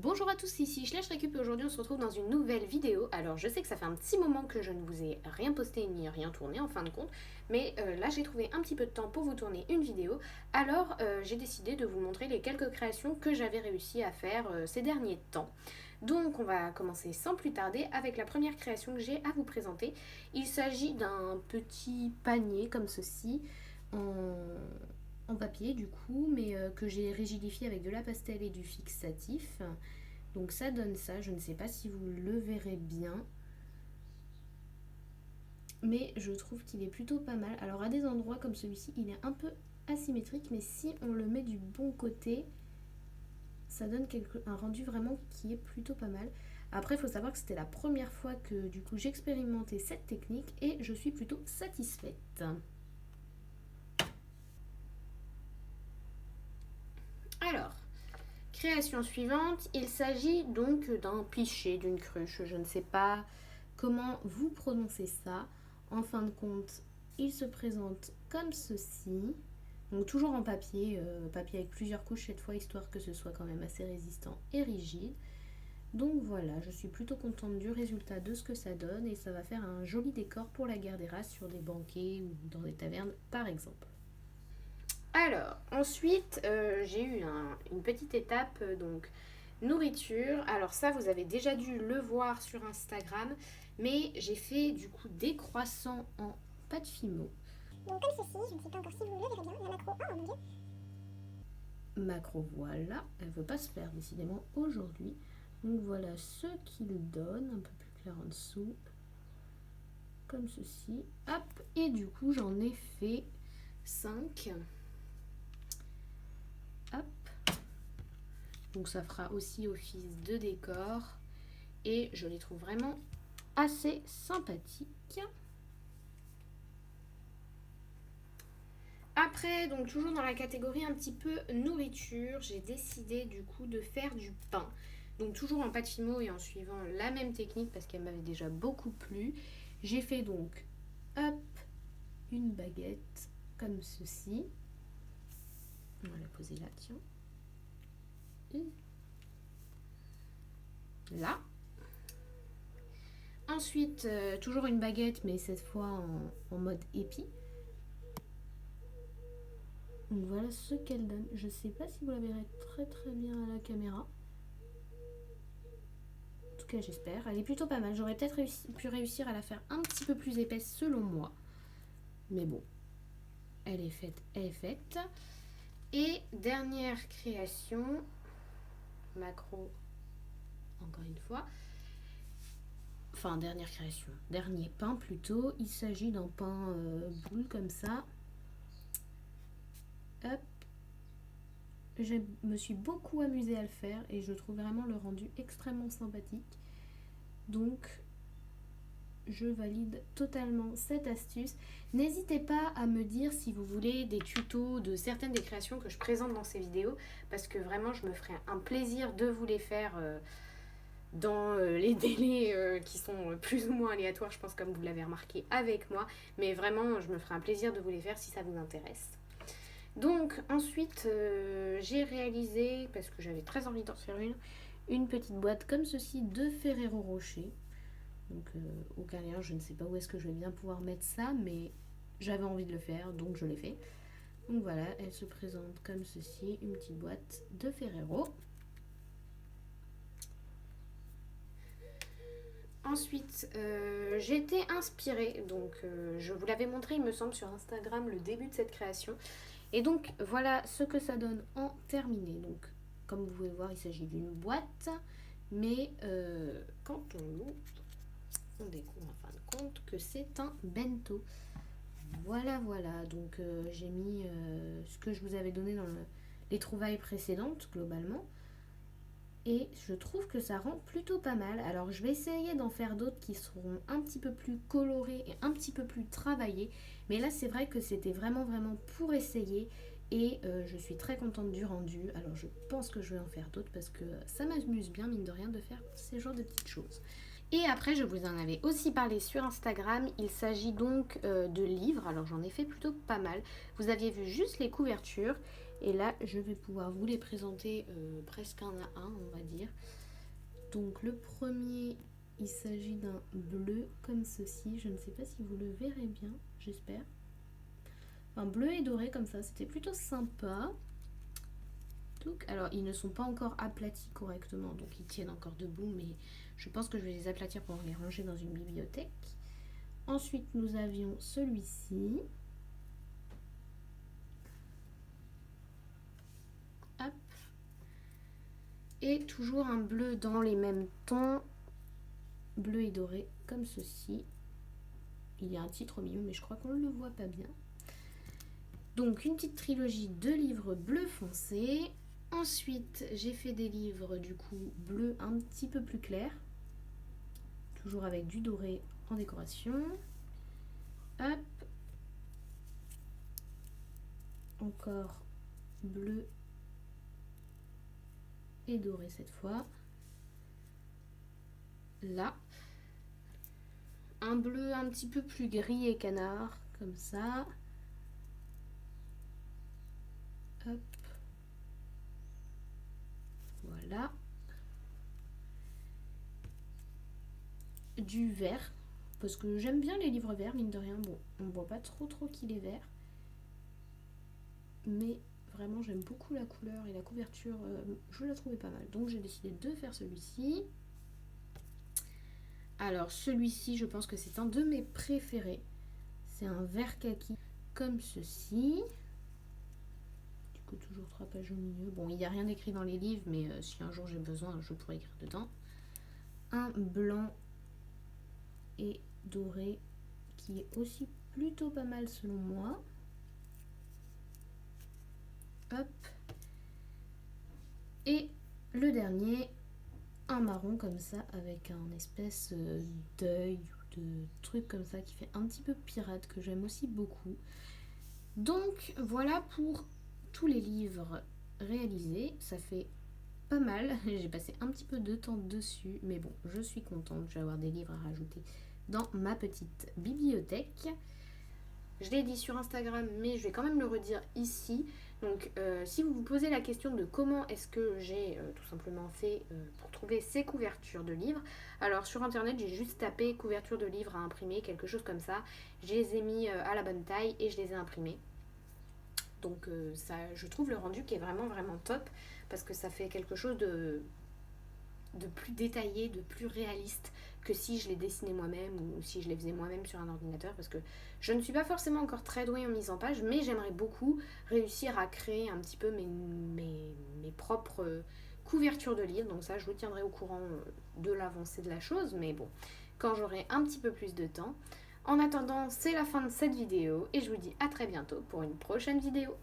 Bonjour à tous, ici Slash Récup et aujourd'hui on se retrouve dans une nouvelle vidéo. Alors je sais que ça fait un petit moment que je ne vous ai rien posté ni rien tourné en fin de compte, mais là j'ai trouvé un petit peu de temps pour vous tourner une vidéo. Alors j'ai décidé de vous montrer les quelques créations que j'avais réussi à faire ces derniers temps. Donc on va commencer sans plus tarder avec la première création que j'ai à vous présenter. Il s'agit d'un petit panier comme ceci en papier du coup, mais que j'ai rigidifié avec de la pastel et du fixatif. Donc ça donne ça, je ne sais pas si vous le verrez bien, mais je trouve qu'il est plutôt pas mal. Alors à des endroits comme celui-ci, il est un peu asymétrique, mais si on le met du bon côté, ça donne un rendu vraiment qui est plutôt pas mal. Après, il faut savoir que c'était la première fois que du coup j'expérimentais cette technique et je suis plutôt satisfaite. Alors, création suivante, il s'agit donc d'un pichet, d'une cruche, je ne sais pas comment vous prononcez ça. En fin de compte, il se présente comme ceci. Donc toujours en papier, papier avec plusieurs couches cette fois, histoire que ce soit quand même assez résistant et rigide. Donc voilà, je suis plutôt contente du résultat de ce que ça donne et ça va faire un joli décor pour la guerre des races sur des banquets ou dans des tavernes par exemple. Alors, ensuite, j'ai eu une petite étape, donc nourriture. Alors ça, vous avez déjà dû le voir sur Instagram, mais j'ai fait du coup des croissants en pâte fimo. Donc comme ceci, je ne sais pas encore si vous le verrez bien, la macro, oh mon dieu. Macro, voilà, elle veut pas se faire décidément aujourd'hui. Donc voilà ce qu'il donne, un peu plus clair en dessous, comme ceci. Hop, et du coup j'en ai fait 5. Hop. Donc ça fera aussi office de décor. Et je les trouve vraiment assez sympathiques. Après, donc toujours dans la catégorie un petit peu nourriture, j'ai décidé du coup de faire du pain. Donc toujours en pâte fimo et en suivant la même technique parce qu'elle m'avait déjà beaucoup plu. J'ai fait donc, hop, une baguette comme ceci. On va la poser là, tiens. Et là. Ensuite, toujours une baguette, mais cette fois en mode épi. Donc voilà ce qu'elle donne. Je ne sais pas si vous la verrez très très bien à la caméra. En tout cas, j'espère. Elle est plutôt pas mal. J'aurais peut-être pu réussir à la faire un petit peu plus épaisse selon moi. Mais bon, elle est faite, elle est faite. Et dernière création, macro, encore une fois. Enfin, dernière création, dernier pain plutôt. Il s'agit d'un pain boule comme ça. Hop. Je me suis beaucoup amusée à le faire et je trouve vraiment le rendu extrêmement sympathique. Donc, je valide totalement cette astuce. N'hésitez pas à me dire si vous voulez des tutos de certaines des créations que je présente dans ces vidéos parce que vraiment je me ferai un plaisir de vous les faire dans les délais qui sont plus ou moins aléatoires, je pense, comme vous l'avez remarqué avec moi, mais vraiment je me ferai un plaisir de vous les faire si ça vous intéresse. Donc ensuite j'ai réalisé, parce que j'avais très envie d'en faire une petite boîte comme ceci de Ferrero Rocher. Donc aucun lien, je ne sais pas où est-ce que je vais bien pouvoir mettre ça, mais j'avais envie de le faire, donc je l'ai fait. Donc voilà, elle se présente comme ceci, une petite boîte de Ferrero. Ensuite, j'ai été inspirée, donc je vous l'avais montré, il me semble, sur Instagram, le début de cette création. Et donc voilà ce que ça donne en terminé. Donc comme vous pouvez voir, il s'agit d'une boîte, mais quand on l'ouvre, on découvre en fin de compte que c'est un bento. Voilà, voilà. Donc j'ai mis ce que je vous avais donné dans les trouvailles précédentes, globalement. Et je trouve que ça rend plutôt pas mal. Alors je vais essayer d'en faire d'autres qui seront un petit peu plus colorés et un petit peu plus travaillés. Mais là c'est vrai que c'était vraiment pour essayer. Et je suis très contente du rendu. Alors je pense que je vais en faire d'autres parce que ça m'amuse bien, mine de rien, de faire ces genres de petites choses. Et après, je vous en avais aussi parlé sur Instagram. Il s'agit donc de livres. Alors, j'en ai fait plutôt pas mal. Vous aviez vu juste les couvertures. Et là, je vais pouvoir vous les présenter presque un à un, on va dire. Donc, le premier, il s'agit d'un bleu comme ceci. Je ne sais pas si vous le verrez bien, j'espère. Enfin, bleu et doré comme ça. C'était plutôt sympa. Donc, alors, ils ne sont pas encore aplatis correctement. Donc, ils tiennent encore debout, mais... Je pense que je vais les aplatir pour les ranger dans une bibliothèque. Ensuite, nous avions celui-ci. Hop. Et toujours un bleu dans les mêmes tons. Bleu et doré, comme ceci. Il y a un titre au milieu, mais je crois qu'on ne le voit pas bien. Donc, une petite trilogie de livres bleu foncé. Ensuite, j'ai fait des livres, du coup, bleu un petit peu plus clair. Toujours avec du doré en décoration. Hop. Encore bleu et doré cette fois. Là. Un bleu un petit peu plus gris et canard, comme ça. Hop. Voilà. Du vert, parce que j'aime bien les livres verts, mine de rien. Bon, on ne voit pas trop qu'il est vert. Mais vraiment, j'aime beaucoup la couleur et la couverture. Je la trouvais pas mal. Donc, j'ai décidé de faire celui-ci. Alors, celui-ci, je pense que c'est un de mes préférés. C'est un vert kaki, comme ceci. Du coup, toujours 3 pages au milieu. Bon, il n'y a rien d'écrit dans les livres, mais si un jour j'ai besoin, je pourrais écrire dedans. Un blanc et doré qui est aussi plutôt pas mal selon moi. Hop. Et le dernier, un marron comme ça avec un espèce d'œil ou de truc comme ça qui fait un petit peu pirate que j'aime aussi beaucoup. Donc voilà pour tous les livres réalisés. Ça fait pas mal. J'ai passé un petit peu de temps dessus, mais bon, je suis contente. Je vais avoir des livres à rajouter dans ma petite bibliothèque. Je l'ai dit sur Instagram, mais je vais quand même le redire ici. Donc, si vous vous posez la question de comment est-ce que j'ai tout simplement fait pour trouver ces couvertures de livres, alors sur internet, j'ai juste tapé couverture de livres à imprimer, quelque chose comme ça. Je les ai mis à la bonne taille et je les ai imprimés. Donc, ça, je trouve le rendu qui est vraiment top parce que ça fait quelque chose de plus détaillé, de plus réaliste que si je les dessinais moi-même ou si je les faisais moi-même sur un ordinateur, parce que je ne suis pas forcément encore très douée en mise en page, mais j'aimerais beaucoup réussir à créer un petit peu mes propres couvertures de livres. Donc ça, je vous tiendrai au courant de l'avancée de la chose, mais bon, quand j'aurai un petit peu plus de temps. En attendant, c'est la fin de cette vidéo et je vous dis à très bientôt pour une prochaine vidéo.